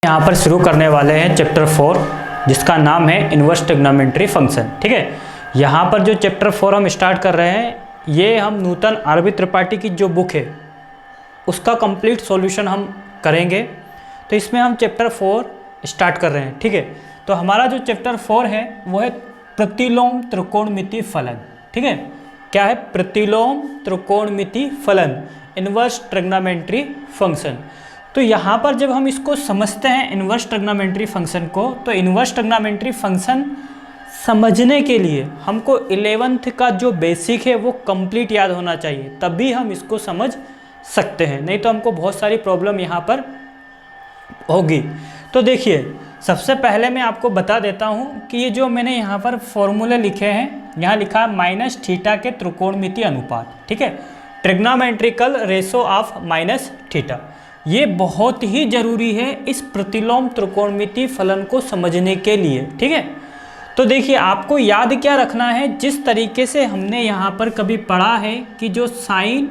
यहाँ पर शुरू करने वाले हैं चैप्टर 4 जिसका नाम है इन्वर्स ट्रिग्नोमेट्री फंक्शन। ठीक है, यहाँ पर जो चैप्टर 4 हम स्टार्ट कर रहे हैं ये हम नूतन आरबी त्रिपाठी की जो बुक है उसका कंप्लीट सॉल्यूशन हम करेंगे। तो इसमें हम चैप्टर 4 स्टार्ट कर रहे हैं। ठीक है, तो हमारा जो चैप्टर 4 है वो है प्रतिलोम त्रिकोणमिति फलन। ठीक है, क्या है? प्रतिलोम त्रिकोणमिति फलन, इन्वर्स ट्रिग्नोमेट्री फंक्शन। तो यहाँ पर जब हम इसको समझते हैं इन्वर्स ट्रिग्नोमेट्री फंक्शन को, तो इन्वर्स ट्रिग्नोमेट्री फंक्शन समझने के लिए हमको 11th का जो बेसिक है वो कंप्लीट याद होना चाहिए, तभी हम इसको समझ सकते हैं, नहीं तो हमको बहुत सारी प्रॉब्लम यहाँ पर होगी। तो देखिए, सबसे पहले मैं आपको बता देता हूँ कि ये जो मैंने यहाँ पर फॉर्मूले लिखे हैं, यहाँ लिखा है माइनस थीटा के त्रिकोणमिति अनुपात। ठीक है, trigonometrical ratio of minus theta, ये बहुत ही ज़रूरी है इस प्रतिलोम त्रिकोणमिति फलन को समझने के लिए। ठीक है, तो देखिए आपको याद क्या रखना है, जिस तरीके से हमने यहाँ पर कभी पढ़ा है कि जो साइन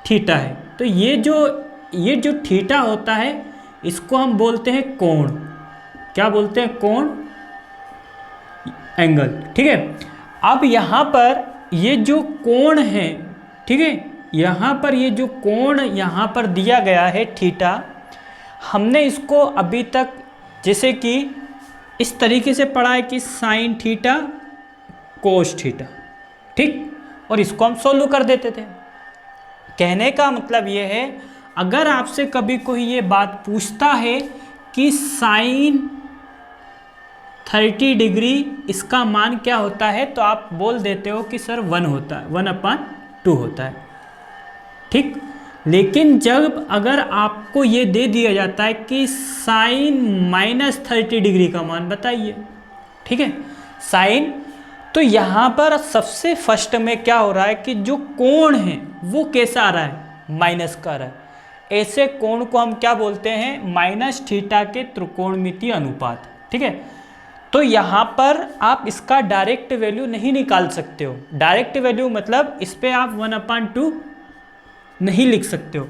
थीटा है, तो ये जो थीटा होता है इसको हम बोलते हैं कोण। क्या बोलते हैं? कोण, एंगल। ठीक है, अब यहाँ पर ये जो कोण है, ठीक है, यहाँ पर ये जो कोण यहाँ पर दिया गया है थीटा, हमने इसको अभी तक जैसे कि इस तरीके से पढ़ा है कि साइन थीटा कोस थीटा। ठीक, और इसको हम सोल्व कर देते थे। कहने का मतलब ये है, अगर आपसे कभी कोई ये बात पूछता है कि साइन 30 डिग्री इसका मान क्या होता है, तो आप बोल देते हो कि सर 1 होता है, 1/2 होता है। ठीक, लेकिन जब अगर आपको ये दे दिया जाता है कि साइन -30 डिग्री का मान बताइए, ठीक है, साइन, तो यहाँ पर सबसे फर्स्ट में क्या हो रहा है कि जो कोण है वो कैसा आ रहा है? माइनस का आ रहा है। ऐसे कोण को हम क्या बोलते हैं? माइनस थीटा के त्रिकोणमिति अनुपात। ठीक है, तो यहाँ पर आप इसका डायरेक्ट वैल्यू नहीं निकाल सकते हो। डायरेक्ट वैल्यू मतलब इस पर आप 1/2 नहीं लिख सकते हो।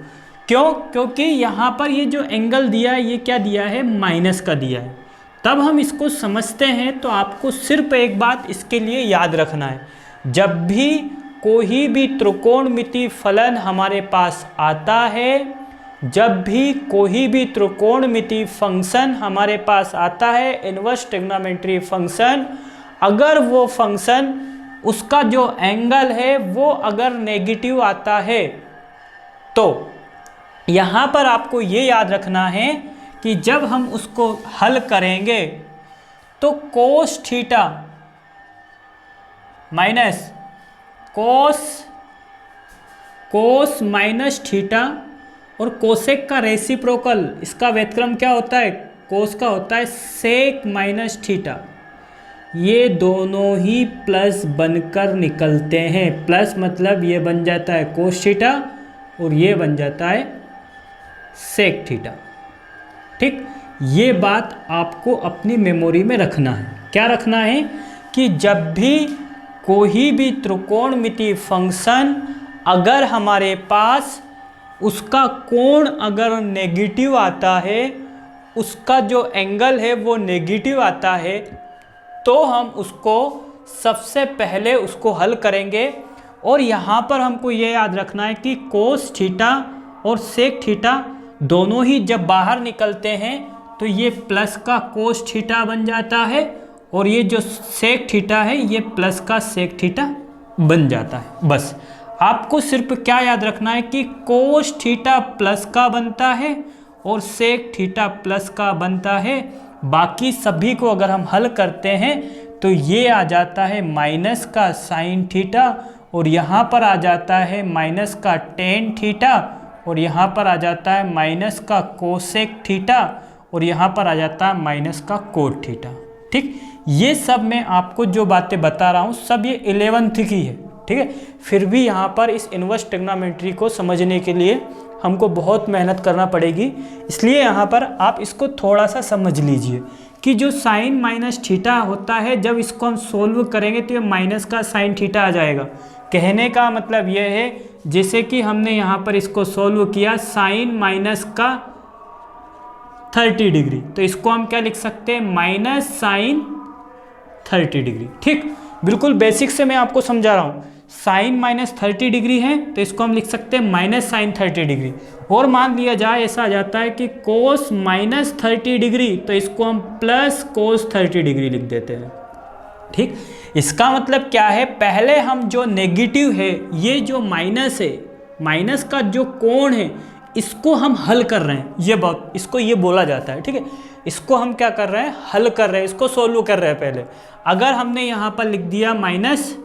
क्यों? क्योंकि यहाँ पर ये जो एंगल दिया है ये क्या दिया है? माइनस का दिया है। तब हम इसको समझते हैं तो आपको सिर्फ एक बात इसके लिए याद रखना है, जब भी कोई भी त्रिकोणमिति फलन हमारे पास आता है, जब भी कोई भी त्रिकोणमिति फंक्शन हमारे पास आता है, इन्वर्स ट्रिग्नोमेट्री फंक्शन, अगर वो फंक्शन उसका जो एंगल है वो अगर नेगेटिव आता है, तो यहाँ पर आपको ये याद रखना है कि जब हम उसको हल करेंगे तो cos theta minus cos minus theta और कोसेक का रेसिप्रोकल, इसका व्युत्क्रम क्या होता है? कोस का होता है सेक माइनस थीटा। ये दोनों ही प्लस बनकर निकलते हैं। प्लस मतलब ये बन जाता है कोस थीटा और ये बन जाता है सेक थीटा। ठीक, ये बात आपको अपनी मेमोरी में रखना है। क्या रखना है? कि जब भी कोई भी त्रिकोणमिति फंक्शन अगर हमारे पास उसका कोण अगर नेगेटिव आता है, उसका जो एंगल है वो नेगेटिव आता है, तो हम उसको सबसे पहले उसको हल करेंगे। और यहाँ पर हमको ये याद रखना है कि कोस थीटा और सेक थीटा दोनों ही जब बाहर निकलते हैं तो ये प्लस का कोस थीटा बन जाता है और ये जो सेक थीटा है ये प्लस का सेक थीटा बन जाता है। बस आपको सिर्फ क्या याद रखना है कि कोस थीटा प्लस का बनता है और सेक थीटा प्लस का बनता है। बाकी सभी को अगर हम हल करते हैं तो ये आ जाता है माइनस का साइन थीटा और यहाँ पर आ जाता है माइनस का टेन थीटा और यहाँ पर आ जाता है माइनस का कोसेक थीटा और यहाँ पर आ जाता है माइनस का कोट थीटा। ठीक, ये सब मैं आपको जो बातें बता रहा हूँ सब ये 11th की है। ठीक है, फिर भी यहाँ पर इस इन्वर्स ट्रिग्नोमेट्री को समझने के लिए हमको बहुत मेहनत करना पड़ेगी, इसलिए यहाँ पर आप इसको थोड़ा सा समझ लीजिए कि जो साइन माइनस थीटा होता है, जब इसको हम सोल्व करेंगे तो ये माइनस का साइन थीटा आ जाएगा। कहने का मतलब ये है, जैसे कि हमने यहाँ पर इसको सोल्व किया, साइन माइनस का 30 डिग्री, तो इसको हम क्या लिख सकते हैं, माइनस साइन 30 डिग्री। ठीक, बिल्कुल बेसिक से मैं आपको समझा रहा हूँ। साइन माइनस 30 डिग्री है तो इसको हम लिख सकते हैं माइनस साइन 30 डिग्री। और मान लिया जाए ऐसा आ जाता है कि कोस माइनस 30 डिग्री, तो इसको हम प्लस कोस 30 डिग्री लिख देते हैं। ठीक, इसका मतलब क्या है, पहले हम जो नेगेटिव है, ये जो माइनस है, माइनस का जो कोण है, इसको हम हल कर रहे हैं। ये बहुत, इसको ये बोला जाता है। ठीक है, इसको हम क्या कर रहे हैं, हल कर रहे हैं, इसको सोल्व कर रहे हैं। पहले अगर हमने यहाँ पर लिख दिया माइनस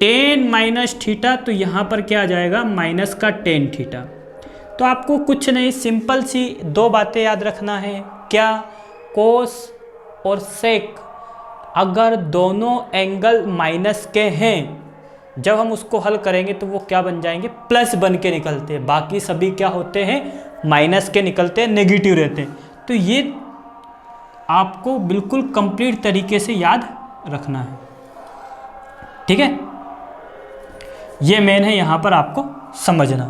टेन माइनस थीटा, तो यहाँ पर क्या आ जाएगा, माइनस का टेन थीटा। तो आपको कुछ नहीं, सिंपल सी दो बातें याद रखना है। क्या, कोस और सेक अगर दोनों एंगल माइनस के हैं, जब हम उसको हल करेंगे तो वो क्या बन जाएंगे, प्लस बन के निकलते हैं। बाकी सभी क्या होते हैं, माइनस के निकलते हैं, नेगेटिव रहते हैं। तो ये आपको बिल्कुल कंप्लीट तरीके से याद रखना है। ठीक है, ये मेन है यहाँ पर आपको समझना।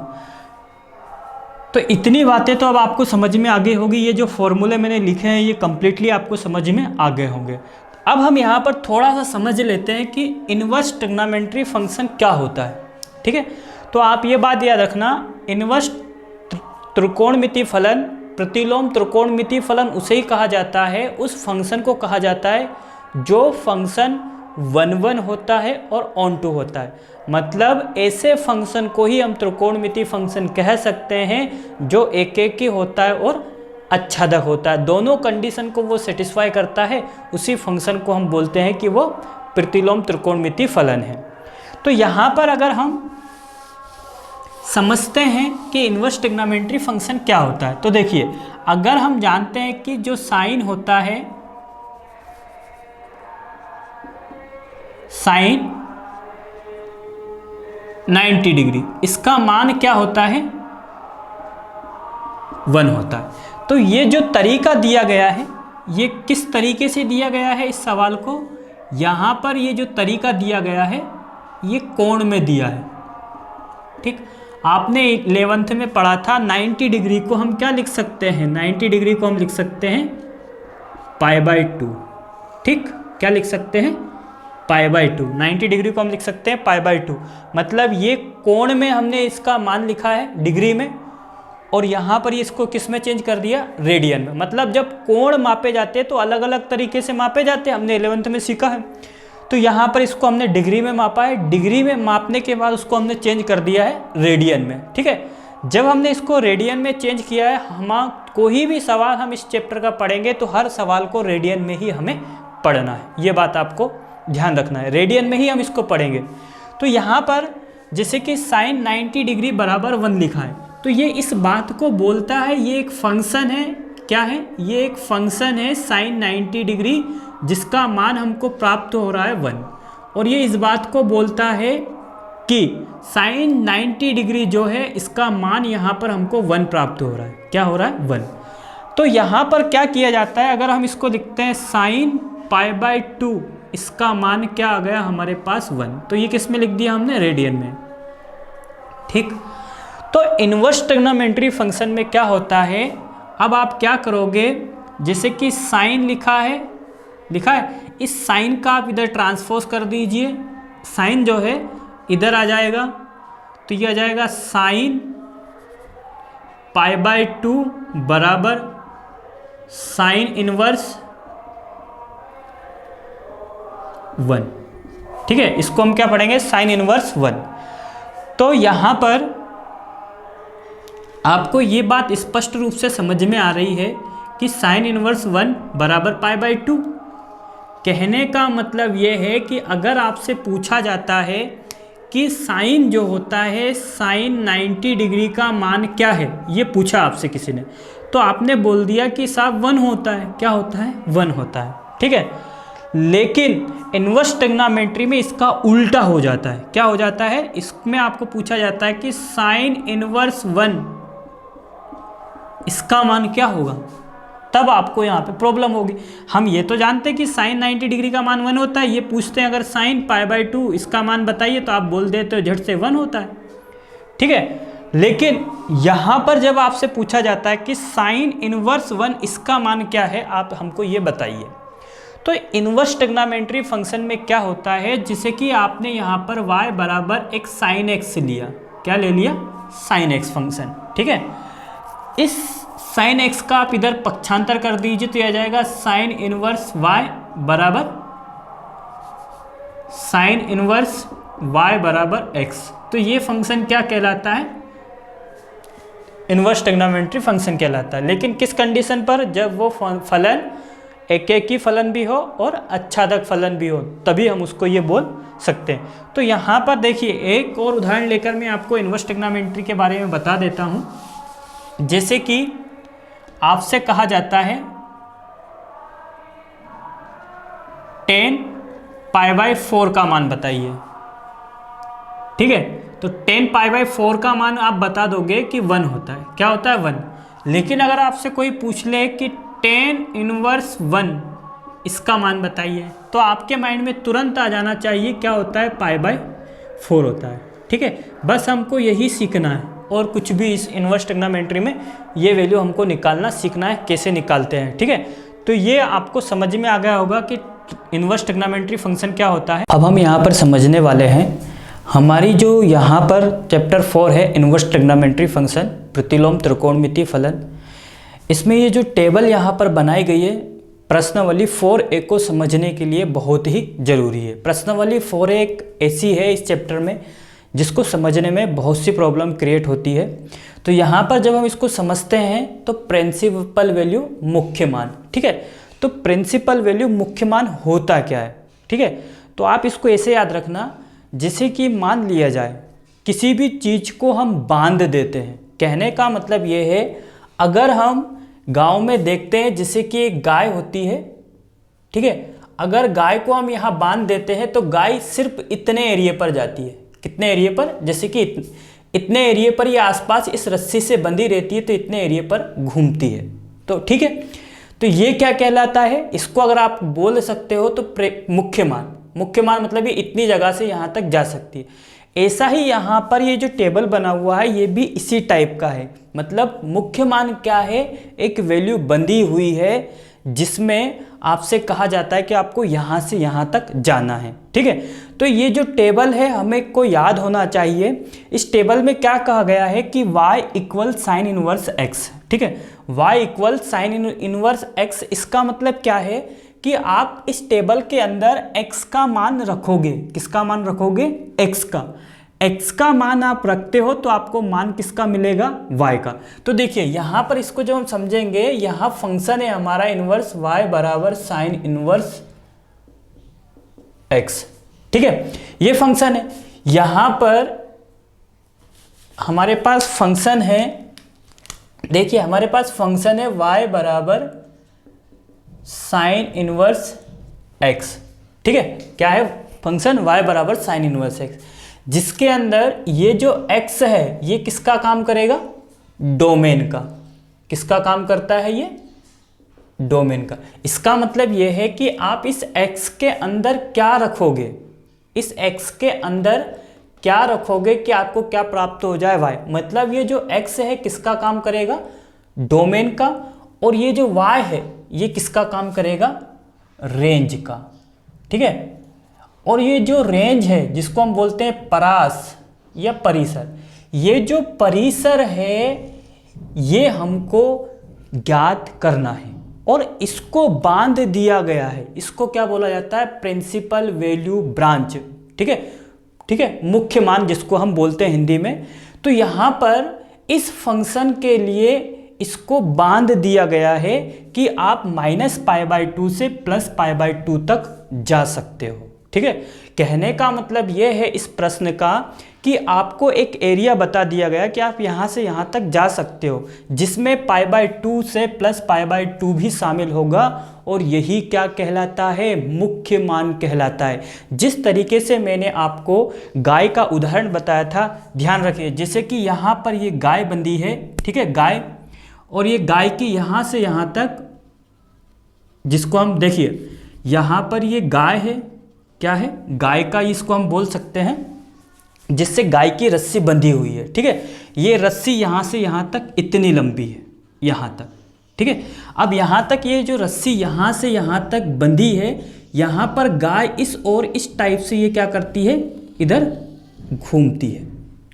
तो इतनी बातें तो अब आपको समझ में आ गई होगी। ये जो फॉर्मूले मैंने लिखे हैं ये कम्प्लीटली आपको समझ में आ गए होंगे। अब हम यहाँ पर थोड़ा सा समझ लेते हैं कि इनवर्स ट्रिग्नोमेट्री फंक्शन क्या होता है। ठीक है, तो आप ये बात याद रखना, इनवर्स त्रिकोणमिति फलन, प्रतिलोम त्रिकोणमिति फलन उसे ही कहा जाता है, उस फंक्शन को कहा जाता है जो फंक्शन 1 होता है और ऑन टू होता है। मतलब ऐसे फंक्शन को ही हम त्रिकोणमिति फंक्शन कह सकते हैं जो एक एक ही होता है और आच्छादक होता है। दोनों कंडीशन को वो सेटिस्फाई करता है, उसी फंक्शन को हम बोलते हैं कि वो प्रतिलोम त्रिकोणमिति फलन है। तो यहाँ पर अगर हम समझते हैं कि इनवर्स ट्रिग्नोमेट्री फंक्शन क्या होता है, तो देखिए, अगर हम जानते हैं कि जो साइन होता है, साइन 90 डिग्री, इसका मान क्या होता है, 1 होता है। तो ये जो तरीका दिया गया है, ये किस तरीके से दिया गया है इस सवाल को, यहाँ पर ये जो तरीका दिया गया है ये कोण में दिया है। ठीक, आपने 11th में पढ़ा था 90 डिग्री को हम क्या लिख सकते हैं, 90 डिग्री को हम लिख सकते हैं π/2। ठीक, क्या लिख सकते हैं, π/2। 90 डिग्री को हम लिख सकते हैं π/2। मतलब ये कोण में हमने इसका मान लिखा है डिग्री में, और यहाँ पर इसको किस में चेंज कर दिया, रेडियन में। मतलब जब कोण मापे जाते हैं तो अलग अलग तरीके से मापे जाते हैं, हमने 11th में सीखा है। तो यहाँ पर इसको हमने डिग्री में मापा है, डिग्री में मापने के बाद उसको हमने चेंज कर दिया है रेडियन में। ठीक है, जब हमने इसको रेडियन में चेंज किया है, हम कोई भी सवाल हम इस चैप्टर का पढ़ेंगे तो हर सवाल को रेडियन में ही हमें पढ़ना है। ये बात आपको ध्यान रखना है, रेडियन में ही हम इसको पढ़ेंगे। तो यहाँ पर जैसे कि साइन 90 डिग्री बराबर 1 लिखा है, तो ये इस बात को बोलता है, ये एक फंक्शन है। क्या है, ये एक फंक्शन है साइन 90 डिग्री, जिसका मान हमको प्राप्त हो रहा है 1। और ये इस बात को बोलता है कि साइन 90 डिग्री जो है इसका मान यहाँ पर हमको 1 प्राप्त हो रहा है। क्या हो रहा है, 1। तो यहाँ पर क्या किया जाता है, अगर हम इसको लिखते हैं साइन π/2, इसका मान क्या आ गया हमारे पास 1। तो ये किस में लिख दिया हमने, रेडियन में। ठीक, तो इनवर्स ट्रिग्नोमेट्री फंक्शन में क्या होता है, अब आप क्या करोगे, जैसे कि साइन लिखा है, इस साइन का आप इधर ट्रांसपोज कर दीजिए। साइन जो है इधर आ जाएगा, तो ये आ जाएगा साइन π/2 बराबर साइन इनवर्स 1। ठीक है, इसको हम क्या पढ़ेंगे, साइन इनवर्स 1। तो यहाँ पर आपको ये बात स्पष्ट रूप से समझ में आ रही है कि साइन इनवर्स 1 बराबर π/2। कहने का मतलब ये है कि अगर आपसे पूछा जाता है कि साइन जो होता है, साइन 90 डिग्री का मान क्या है, ये पूछा आपसे किसी ने, तो आपने बोल दिया कि साहब 1 होता है। क्या होता है, 1 होता है। ठीक है, लेकिन इनवर्स ट्रिग्नोमेट्री में इसका उल्टा हो जाता है। क्या हो जाता है, इसमें आपको पूछा जाता है कि साइन इनवर्स 1 इसका मान क्या होगा, तब आपको यहाँ पे प्रॉब्लम होगी। हम ये तो जानते हैं कि साइन 90 डिग्री का मान 1 होता है, ये पूछते हैं अगर साइन π/2 इसका मान बताइए, तो आप बोल देते हो झट से 1 होता है। ठीक है, लेकिन यहाँ पर जब आपसे पूछा जाता है कि साइन इनवर्स 1 इसका मान क्या है, आप हमको ये बताइए। तो इनवर्स ट्रिग्नोमेट्री फंक्शन में क्या होता है, जिसे कि आपने यहाँ पर y बराबर एक साइन एक्स लिया, क्या ले लिया, साइन एक्स फंक्शन, ठीक है। इस साइन एक्स का आप इधर पक्षांतर कर दीजिए तो यह जाएगा साइन इनवर्स y बराबर साइन इनवर्स y बराबर x। तो ये फंक्शन क्या कहलाता है, इनवर्स ट्रिग्नोमेट्री फंक्शन कहलाता है। लेकिन किस कंडीशन पर, जब वो फलन एक ही फलन भी हो और अच्छादक फलन भी हो, तभी हम उसको ये बोल सकते हैं। तो यहाँ पर देखिए एक और उदाहरण लेकर मैं आपको इनवर्स ट्रिग्नोमेट्री के बारे में बता देता हूँ। जैसे कि आपसे कहा जाता है 10 π/4 का मान बताइए, ठीक है। तो 10 π/4 का मान आप बता दोगे कि 1 होता है, क्या होता है 1। लेकिन अगर आपसे कोई पूछ ले कि 10 इनवर्स 1 इसका मान बताइए, तो आपके माइंड में तुरंत आ जाना चाहिए क्या होता है, π/4 होता है, ठीक है। बस हमको यही सीखना है और कुछ भी इस इनवर्स ट्रिग्नोमेट्री में ये वैल्यू हमको निकालना सीखना है, कैसे निकालते हैं, ठीक है। तो ये आपको समझ में आ गया होगा कि इनवर्स ट्रिग्नोमेट्री फंक्शन क्या होता है। अब हम यहाँ पर समझने वाले हैं हमारी जो यहाँ पर चैप्टर 4 है इनवर्स ट्रिग्नोमेट्री फंक्शन, प्रतिलोम त्रिकोणमितीय फलन। इसमें ये जो टेबल यहाँ पर बनाई गई है प्रश्नावली 4A को समझने के लिए बहुत ही ज़रूरी है। प्रश्नावली 4A एक ऐसी है इस चैप्टर में जिसको समझने में बहुत सी प्रॉब्लम क्रिएट होती है। तो यहाँ पर जब हम इसको समझते हैं तो प्रिंसिपल वैल्यू मुख्य मान, ठीक है। तो प्रिंसिपल वैल्यू मुख्य मान होता क्या है, ठीक है। तो आप इसको ऐसे याद रखना, जैसे कि मान लिया जाए किसी भी चीज़ को हम बांध देते हैं। कहने का मतलब ये है, अगर हम गांव में देखते हैं जैसे कि एक गाय होती है, ठीक है। अगर गाय को हम यहाँ बांध देते हैं तो गाय सिर्फ इतने एरिया पर जाती है, कितने एरिया पर, जैसे कि इतने एरिया पर ये आसपास इस रस्सी से बंधी रहती है, तो इतने एरिया पर घूमती है, तो ठीक है। तो ये क्या कहलाता है, इसको अगर आप बोल सकते हो तो मुख्य मान। मुख्य मान मतलब ये इतनी जगह से यहाँ तक जा सकती है। ऐसा ही यहाँ पर ये जो टेबल बना हुआ है ये भी इसी टाइप का है। मतलब मुख्य मान क्या है, एक वैल्यू बंधी हुई है जिसमें आपसे कहा जाता है कि आपको यहाँ से यहाँ तक जाना है, ठीक है। तो ये जो टेबल है हमें को याद होना चाहिए। इस टेबल में क्या कहा गया है कि y equal sine inverse x, ठीक है। y equal sine inverse x, इसका मतलब क्या है कि आप इस टेबल के अंदर x का मान रखोगे। किसका मान रखोगे, x का मान आप रखते हो तो आपको मान किसका मिलेगा, y का। तो देखिए यहाँ पर इसको जब हम समझेंगे, यहाँ फंक्शन है हमारा इनवर्स y बराबर साइन इनवर्स x, ठीक है। ये फंक्शन है, यहाँ पर हमारे पास फंक्शन है, देखिए हमारे पास फंक्शन है y बराबर साइन इनवर्स x, ठीक है। क्या है फंक्शन, y बराबर साइन इनवर्स x, जिसके अंदर ये जो x है ये किसका काम करेगा, डोमेन का। किसका काम करता है ये, डोमेन का। इसका मतलब ये है कि आप इस x के अंदर क्या रखोगे, इस x के अंदर क्या रखोगे कि आपको क्या प्राप्त हो जाए, y। मतलब ये जो x है किसका काम करेगा, डोमेन का। और ये जो y है ये किसका काम करेगा, रेंज का, ठीक है। और ये जो रेंज है जिसको हम बोलते हैं परास या परिसर, ये जो परिसर है ये हमको ज्ञात करना है और इसको बांध दिया गया है। इसको क्या बोला जाता है, प्रिंसिपल वैल्यू ब्रांच, ठीक है, ठीक है, मुख्य मान जिसको हम बोलते हैं हिंदी में। तो यहाँ पर इस फंक्शन के लिए इसको बांध दिया गया है कि आप -π/2 से +π/2 तक जा सकते हो, ठीक है। कहने का मतलब यह है इस प्रश्न का कि आपको एक एरिया बता दिया गया कि आप यहाँ से यहाँ तक जा सकते हो, जिसमें π/2 से +π/2 भी शामिल होगा, और यही क्या कहलाता है, मुख्य मान कहलाता है। जिस तरीके से मैंने आपको गाय का उदाहरण बताया था, ध्यान रखिए। जैसे कि यहाँ पर ये गाय बंधी है, ठीक है, गाय, और ये गाय की यहाँ से यहाँ तक, जिसको हम देखिए यहाँ पर ये गाय है, क्या है, गाय का, इसको हम बोल सकते हैं जिससे गाय की रस्सी बंधी हुई है, ठीक है। ये रस्सी यहाँ से यहाँ तक इतनी लंबी है, यहाँ तक, ठीक है। अब यहाँ तक ये जो रस्सी यहाँ से यहाँ तक बंधी है, यहाँ पर गाय इस और इस टाइप से ये क्या करती है, इधर घूमती है,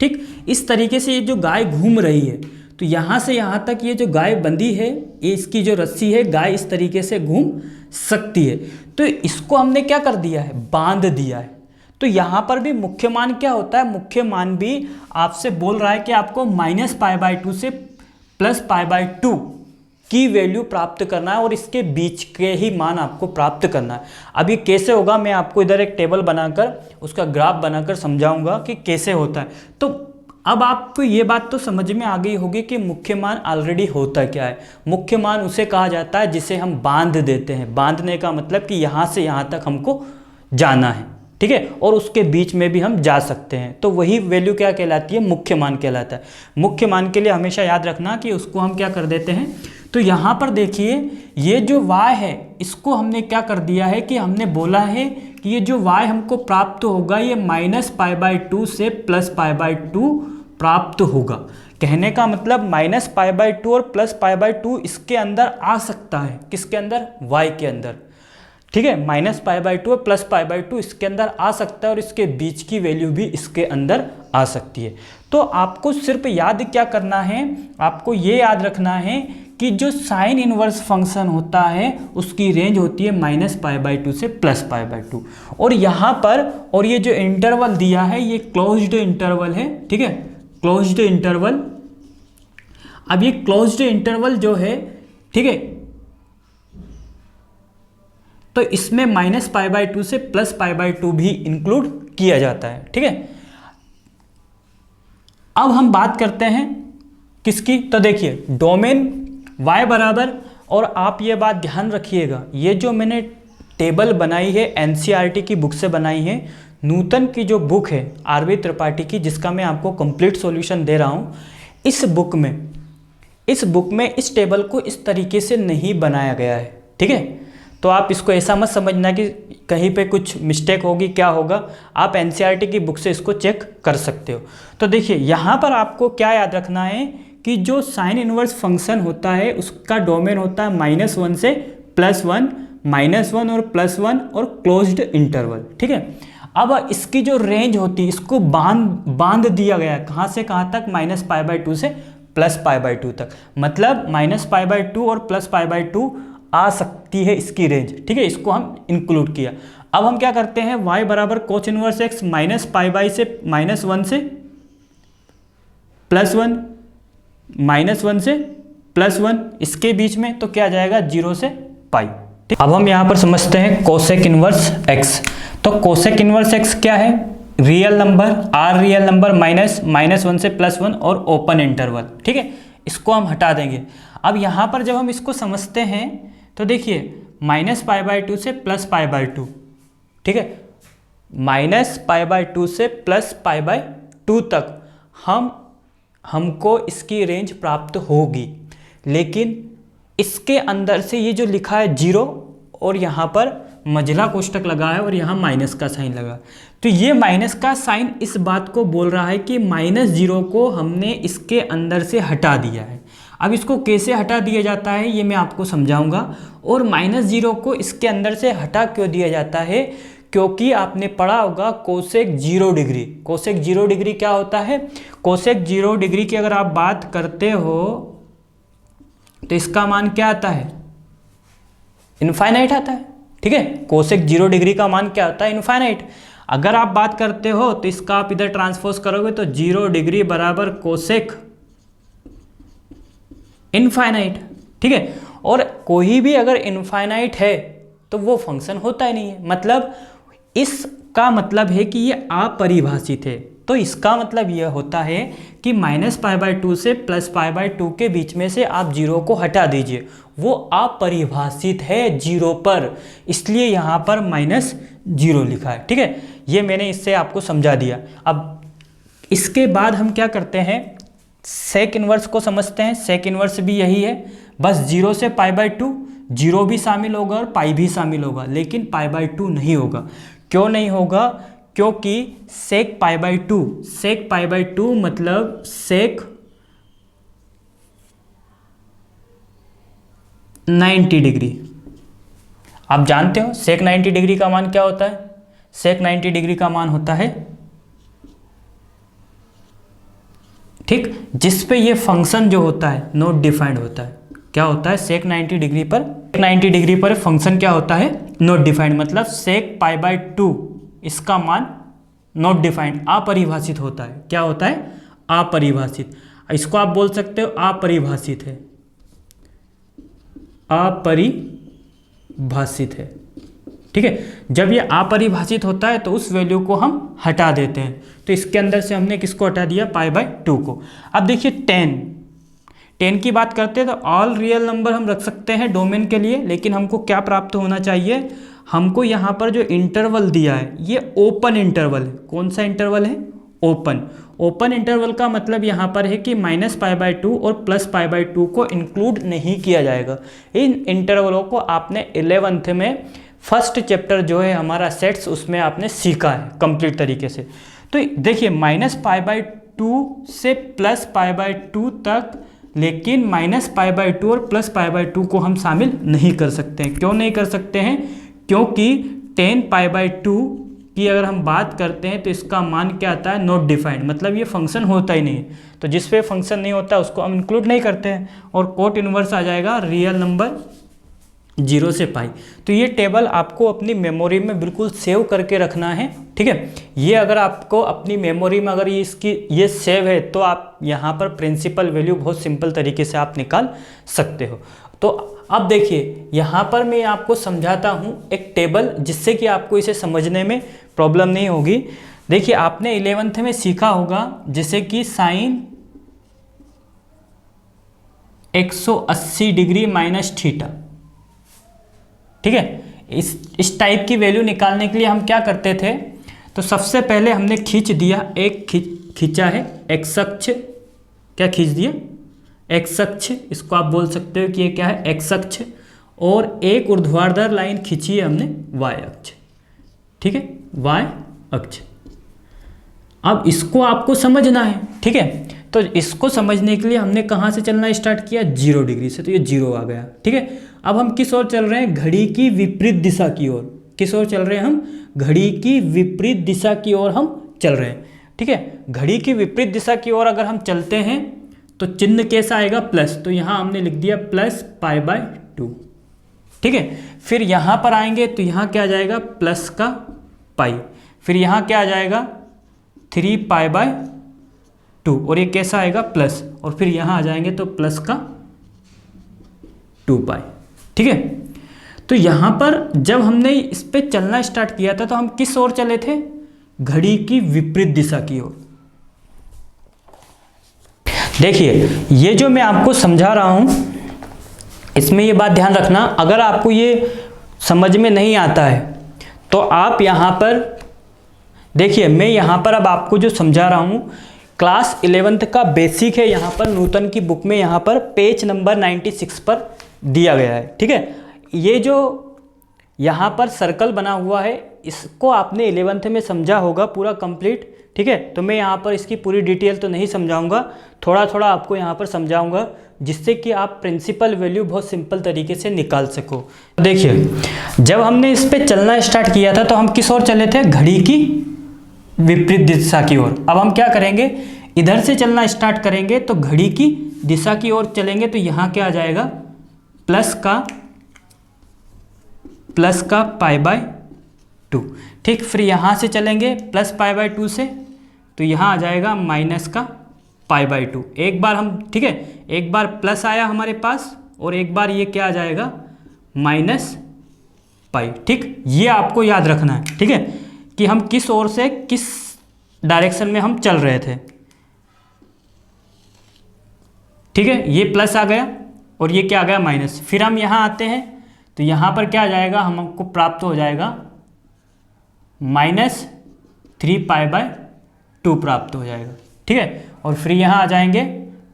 ठीक। इस तरीके से ये जो गाय घूम रही है, तो यहाँ से यहाँ तक ये जो गाय बंधी है, ये इसकी जो रस्सी है, गाय इस तरीके से घूम सकती है। तो इसको हमने क्या कर दिया है, बांध दिया है। तो यहाँ पर भी मुख्य मान क्या होता है, मुख्य मान भी आपसे बोल रहा है कि आपको -π/2 से +π/2 की वैल्यू प्राप्त करना है और इसके बीच के ही मान आपको प्राप्त करना है। अब ये कैसे होगा, मैं आपको इधर एक टेबल बनाकर उसका ग्राफ बनाकर समझाऊंगा कि कैसे होता है। तो अब आपको ये बात तो समझ में आ गई होगी कि मुख्य मान ऑलरेडी होता क्या है। मुख्य मान उसे कहा जाता है जिसे हम बांध देते हैं। बांधने का मतलब कि यहाँ से यहाँ तक हमको जाना है, ठीक है, और उसके बीच में भी हम जा सकते हैं। तो वही वैल्यू क्या कहलाती है, मुख्य मान कहलाता है। मुख्य मान के लिए हमेशा याद रखना कि उसको हम क्या कर देते हैं। तो यहाँ पर देखिए, ये जो y है इसको हमने क्या कर दिया है कि हमने बोला है कि ये जो y हमको प्राप्त होगा ये -π/2 से +π/2 प्राप्त होगा। कहने का मतलब -π/2 और +π/2 इसके अंदर आ सकता है, किसके अंदर, y के अंदर, ठीक है। -π/2 और +π/2 इसके अंदर आ सकता है और इसके बीच की वैल्यू भी इसके अंदर आ सकती है। तो आपको सिर्फ याद क्या करना है, आपको ये याद रखना है कि जो साइन इनवर्स फंक्शन होता है उसकी रेंज होती है -π/2 से +π/2। और यहाँ पर, और ये जो इंटरवल दिया है ये क्लोज्ड इंटरवल है, ठीक है, क्लोज्ड इंटरवल। अब ये क्लोज्ड इंटरवल जो है, ठीक है, तो इसमें -π/2 से +π/2 भी इंक्लूड किया जाता है, ठीक है। अब हम बात करते हैं किसकी, तो देखिए डोमेन y बराबर, और आप ये बात ध्यान रखिएगा, ये जो मैंने टेबल बनाई है एनसीईआरटी की बुक से बनाई है, नूतन की जो बुक है आरवी त्रिपाठी की, जिसका मैं आपको कंप्लीट सॉल्यूशन दे रहा हूँ, इस बुक में इस टेबल को इस तरीके से नहीं बनाया गया है, ठीक है। तो आप इसको ऐसा मत समझना कि कहीं पे कुछ मिस्टेक होगी, क्या होगा, आप एनसीईआरटी की बुक से इसको चेक कर सकते हो। तो देखिए यहाँ पर आपको क्या याद रखना है कि जो साइन इनवर्स फंक्शन होता है उसका डोमेन होता है -1 से +1, -1 और +1 और क्लोज्ड इंटरवल, ठीक है। अब इसकी जो रेंज होती है इसको बांध दिया गया है, कहाँ से कहाँ तक, -π/2 से +π/2 तक। मतलब -π/2 और +π/2 आ सकती है इसकी रेंज, ठीक है, इसको हम इंक्लूड किया। अब हम क्या करते हैं, y बराबर कोस इनवर्स x -π/1 से -1 से +1, -1 से +1, इसके बीच में तो क्या आ जाएगा, 0 से π। अब हम यहाँ पर समझते हैं कोसेक इनवर्स x। तो कोसेक इनवर्स x क्या है, real number, r real number, -1 से +1 और ओपन इंटरवल, ठीक है, इसको हम हटा देंगे। अब यहाँ पर जब हम इसको समझते हैं तो देखिए -π/2 से +π/2, ठीक है, -π/2 से +π/2 तक हमको इसकी रेंज प्राप्त होगी। लेकिन इसके अंदर से ये जो लिखा है 0 और यहाँ पर मझला कोष्टक लगा है और यहाँ माइनस का साइन लगा, तो ये माइनस का साइन इस बात को बोल रहा है कि -0 को हमने इसके अंदर से हटा दिया है। अब इसको कैसे हटा दिया जाता है ये मैं आपको समझाऊंगा। और -0 को इसके अंदर से हटा क्यों दिया जाता है, क्योंकि आपने पढ़ा होगा कोसेक 0 डिग्री। कोसेक 0 डिग्री क्या होता है, कोसेक 0 डिग्री की अगर आप बात करते हो तो इसका मान क्या आता है, इनफाइनाइट आता है, ठीक है। कोसेक 0 डिग्री का मान क्या होता है, इनफाइनाइट। अगर आप बात करते हो तो इसका आप इधर ट्रांसपोज करोगे तो 0 डिग्री बराबर कोसेक इनफाइनाइट, ठीक है। और कोई भी अगर इनफाइनाइट है तो वो फंक्शन होता ही नहीं है, मतलब इसका मतलब है कि ये अपरिभाषित है। तो इसका मतलब यह होता है कि -π/2 से +π/2 के बीच में से आप 0 को हटा दीजिए, वो अपरिभाषित है 0 पर, इसलिए यहाँ पर -0 लिखा है, ठीक है। ये मैंने इससे आपको समझा दिया। अब इसके बाद हम क्या करते हैं, सेक इनवर्स को समझते हैं। सेक इनवर्स भी यही है, बस 0 से π/2, 0 भी शामिल होगा और पाई भी शामिल होगा, लेकिन π/2 नहीं होगा। क्यों नहीं होगा, क्योंकि सेक पाई बाई टू मतलब सेक 90 डिग्री। आप जानते हो सेक 90 डिग्री का मान क्या होता है? सेक 90 डिग्री का मान होता है, ठीक, जिस पे ये फंक्शन जो होता है नॉट डिफाइंड होता है। क्या होता है? सेक 90 डिग्री पर फंक्शन क्या होता है? नॉट डिफाइंड, मतलब सेक पाई बाई टू इसका मान नॉट डिफाइंड, अपरिभाषित होता है। क्या होता है? अपरिभाषित। इसको आप बोल सकते हो अपरिभाषित है, अपरिभाषित है, ठीक है। जब ये अपरिभाषित होता है तो उस वैल्यू को हम हटा देते हैं। तो इसके अंदर से हमने किसको हटा दिया? पाई बाई टू को। अब देखिए 10 की बात करते हैं तो ऑल रियल नंबर हम रख सकते हैं डोमेन के लिए, लेकिन हमको क्या प्राप्त होना चाहिए? हमको यहाँ पर जो इंटरवल दिया है ये ओपन इंटरवल है। कौन सा इंटरवल है? ओपन इंटरवल का मतलब यहाँ पर है कि -π/2 और +π/2 को इंक्लूड नहीं किया जाएगा। इन इंटरवलों को आपने 11th में फर्स्ट चैप्टर जो है हमारा सेट्स, उसमें आपने सीखा है कंप्लीट तरीके से। तो देखिए -π/2 से +π/2 तक, लेकिन -π/2 और +π/2 को हम शामिल नहीं कर सकते हैं। क्यों नहीं कर सकते हैं? क्योंकि 10π/2 की अगर हम बात करते हैं तो इसका मान क्या आता है? नॉट डिफाइंड, मतलब ये फंक्शन होता ही नहीं है। तो जिस पे फंक्शन नहीं होता उसको हम इंक्लूड नहीं करते हैं, और कोट इनवर्स आ जाएगा रियल नंबर 0 से पाई। तो ये टेबल आपको अपनी मेमोरी में बिल्कुल सेव करके रखना है, ठीक है। ये अगर आपको अपनी मेमोरी में अगर ये सेव है तो आप यहाँ पर प्रिंसिपल वैल्यू बहुत सिंपल तरीके से आप निकाल सकते हो। तो अब देखिए यहाँ पर मैं आपको समझाता हूँ एक टेबल, जिससे कि आपको इसे समझने में प्रॉब्लम नहीं होगी। देखिए आपने 11th में सीखा होगा जैसे कि साइन 180 डिग्री माइनस थीटा, ठीक है। इस टाइप की वैल्यू निकालने के लिए हम क्या करते थे? तो सबसे पहले हमने खींच दिया, एक खींचा है एक्स अक्ष। क्या खींच दिया? एक्स अक्ष। इसको आप बोल सकते हो कि ये क्या है? एक्स अक्ष। और एक ऊर्ध्वाधर लाइन खींची है हमने वाई अक्ष, ठीक है, वाई अक्ष। अब इसको आपको समझना है, ठीक है। तो इसको समझने के लिए हमने कहाँ से चलना स्टार्ट किया? 0 डिग्री से। तो ये 0 आ गया, ठीक है। अब हम किस ओर चल रहे हैं? घड़ी की विपरीत दिशा की ओर। किस ओर चल रहे हैं हम? घड़ी की विपरीत दिशा की ओर हम चल रहे हैं, ठीक है। घड़ी की विपरीत दिशा की ओर अगर हम चलते हैं तो चिन्ह कैसा आएगा? प्लस। तो यहाँ हमने लिख दिया +π/2, ठीक है। फिर यहाँ पर आएंगे तो यहाँ क्या आ जाएगा? प्लस का पाई। फिर यहाँ क्या आ जाएगा? 3π/2, और ये कैसा आएगा? प्लस। और फिर यहाँ आ जाएंगे तो प्लस का 2π, ठीक है। तो यहाँ पर जब हमने इस पे चलना स्टार्ट किया था तो हम किस ओर चले थे? घड़ी की विपरीत दिशा की ओर। देखिए ये जो मैं आपको समझा रहा हूँ, इसमें ये बात ध्यान रखना, अगर आपको ये समझ में नहीं आता है तो आप यहाँ पर देखिए, मैं यहाँ पर अब आपको जो समझा रहा हूँ क्लास 11th का बेसिक है। यहाँ पर नूतन की बुक में यहाँ पर पेज नंबर 96 पर दिया गया है, ठीक है। ये जो यहाँ पर सर्कल बना हुआ है इसको आपने 11th में समझा होगा पूरा कंप्लीट, ठीक है। तो मैं यहाँ पर इसकी पूरी डिटेल तो नहीं समझाऊंगा, थोड़ा थोड़ा आपको यहाँ पर समझाऊंगा, जिससे कि आप प्रिंसिपल वैल्यू बहुत सिंपल तरीके से निकाल सको। देखिए जब हमने इस पे चलना स्टार्ट किया था तो हम किस ओर चले थे? घड़ी की विपरीत दिशा की ओर। अब हम क्या करेंगे? इधर से चलना स्टार्ट करेंगे तो घड़ी की दिशा की ओर चलेंगे तो यहाँ क्या आ जाएगा? प्लस का π/2, ठीक। फिर यहाँ से चलेंगे +π/2 से तो यहाँ आ जाएगा माइनस का π/2। एक बार हम, ठीक है, एक बार प्लस आया हमारे पास और एक बार ये क्या आ जाएगा? -π, ठीक। ये आपको याद रखना है, ठीक है, कि हम किस ओर से किस डायरेक्शन में हम चल रहे थे, ठीक है। ये प्लस आ गया और ये क्या आ गया? माइनस। फिर हम यहाँ आते हैं तो यहाँ पर क्या आ जाएगा? हमको प्राप्त हो जाएगा -3π/2 प्राप्त हो जाएगा, ठीक है। और फिर यहाँ आ जाएंगे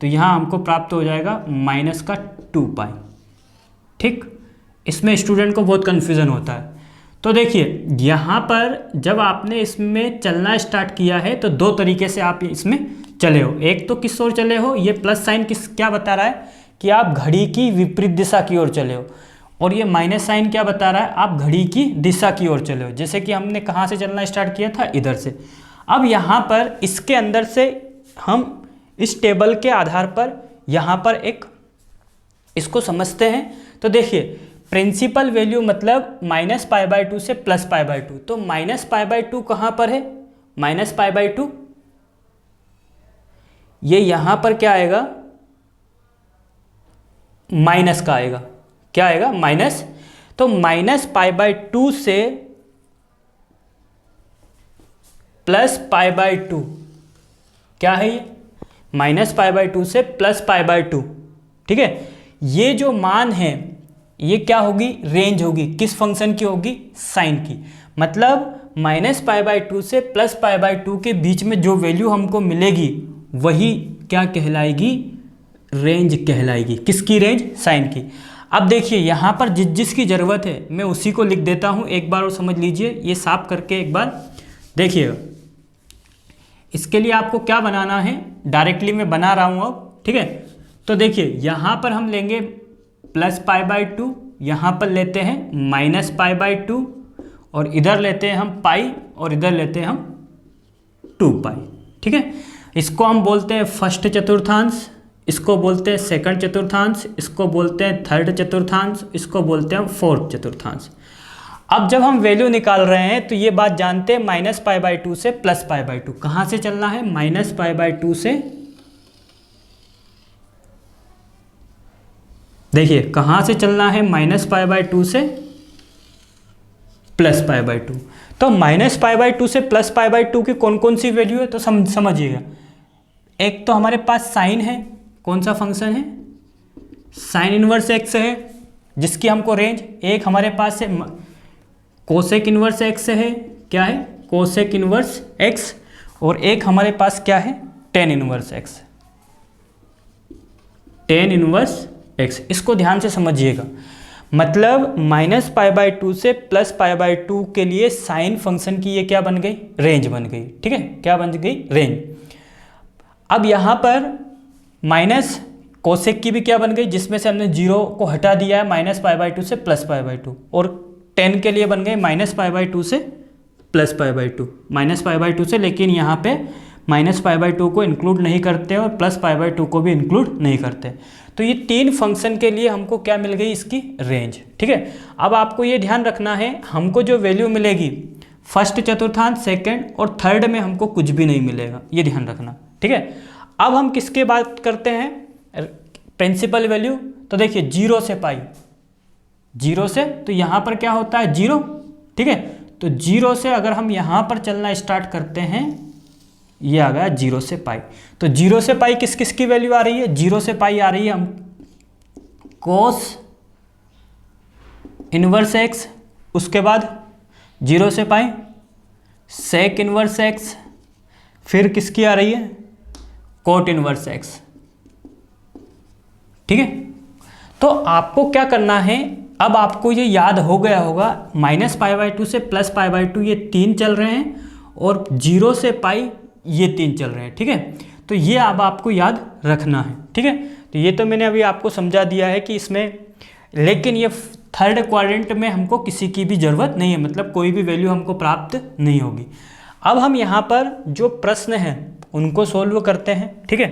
तो यहाँ हमको प्राप्त हो जाएगा माइनस का 2π, ठीक। इसमें स्टूडेंट को बहुत कन्फ्यूज़न होता है। तो देखिए यहाँ पर जब आपने इसमें चलना स्टार्ट किया है तो दो तरीके से आप इसमें चले हो। एक तो किस ओर चले हो, ये प्लस साइन क्या बता रहा है कि आप घड़ी की विपरीत दिशा की ओर चले हो, और ये माइनस साइन क्या बता रहा है, आप घड़ी की दिशा की ओर चले हो। जैसे कि हमने कहाँ से चलना स्टार्ट किया था, इधर से। अब यहाँ पर इसके अंदर से हम इस टेबल के आधार पर यहाँ पर एक इसको समझते हैं। तो देखिए प्रिंसिपल वैल्यू मतलब -π/2 से +π/2, तो -π/2 कहाँ पर है, -π/2 ये यहाँ पर क्या आएगा, माइनस का आएगा, क्या आएगा, माइनस। तो -π/2 से +π/2 क्या है, ये -π/2 से +π/2, ठीक है। ये जो मान है ये क्या होगी, रेंज होगी, किस फंक्शन की होगी, साइन की। मतलब -π/2 से +π/2 के बीच में जो वैल्यू हमको मिलेगी वही क्या कहलाएगी, रेंज कहलाएगी। किसकी रेंज, साइन की। अब देखिए यहाँ पर जिस जिसकी ज़रूरत है मैं उसी को लिख देता हूँ, एक बार और समझ लीजिए, ये साफ करके एक बार देखिएगा। इसके लिए आपको क्या बनाना है, डायरेक्टली मैं बना रहा हूँ अब, ठीक है। तो देखिए यहाँ पर हम लेंगे +π/2, यहाँ पर लेते हैं -π/2, और इधर लेते हैं हम पाई, और इधर लेते हैं हम 2π, ठीक है। इसको हम बोलते हैं फर्स्ट चतुर्थांश, इसको बोलते हैं सेकंड चतुर्थांश, इसको बोलते हैं थर्ड चतुर्थांश, इसको बोलते हैं हम फोर्थ चतुर्थांश। अब जब हम वैल्यू निकाल रहे हैं तो ये बात जानते हैं -π/2 से +π/2 कहाँ से चलना है, -π/2 से, देखिए कहाँ से चलना है, -π/2 से +π/2। तो -π/2 से +π/2 की कौन कौन सी वैल्यू है तो समझिएगा। एक तो हमारे पास साइन है, कौन सा फंक्शन है, साइन इनवर्स x है जिसकी हमको रेंज। एक हमारे पास है कोसेक इनवर्स x है, क्या है, कोसेक इनवर्स x। और एक हमारे पास क्या है, tan inverse x, tan inverse x। इसको ध्यान से समझिएगा। मतलब -π/2 से +π/2 के लिए साइन फंक्शन की ये क्या बन गई, रेंज बन गई, ठीक है। क्या बन गई, रेंज। अब यहाँ पर माइनस कोसेक की भी क्या बन गई, जिसमें से हमने 0 को हटा दिया है, -π/2 से +π/2। और 10 के लिए बन गए -π/2 से +π/2, -π/2 से, लेकिन यहाँ पे -π/2 को इंक्लूड नहीं करते और +π/2 को भी इंक्लूड नहीं करते। तो ये तीन फंक्शन के लिए हमको क्या मिल गई, इसकी रेंज, ठीक है। अब आपको ये ध्यान रखना है, हमको जो वैल्यू मिलेगी फर्स्ट चतुर्थांश, सेकंड और थर्ड में हमको कुछ भी नहीं मिलेगा, ये ध्यान रखना, ठीक है। अब हम किसके बात करते हैं, प्रिंसिपल वैल्यू। तो देखिए 0 से पाई, 0 से, तो यहाँ पर क्या होता है, 0, ठीक है। तो 0 से अगर हम यहाँ पर चलना स्टार्ट करते हैं, ये आ गया 0 से पाई। तो 0 से पाई किस किस की वैल्यू आ रही है, 0 से पाई आ रही है हम कोस इनवर्स x, उसके बाद 0 से पाई सेक इनवर्स x, फिर किसकी आ रही है, कोट इनवर्स x, ठीक है। तो आपको क्या करना है, अब आपको ये याद हो गया होगा, -π/2 से +π/2 ये तीन चल रहे हैं, और 0 से पाई ये तीन चल रहे हैं, ठीक है। तो ये अब आपको याद रखना है, ठीक है। तो ये तो मैंने अभी आपको समझा दिया है कि इसमें, लेकिन ये थर्ड क्वाड्रेंट में हमको किसी की भी ज़रूरत नहीं है, मतलब कोई भी वैल्यू हमको प्राप्त नहीं होगी। अब हम यहाँ पर जो प्रश्न हैं उनको सोल्व करते हैं, ठीक है।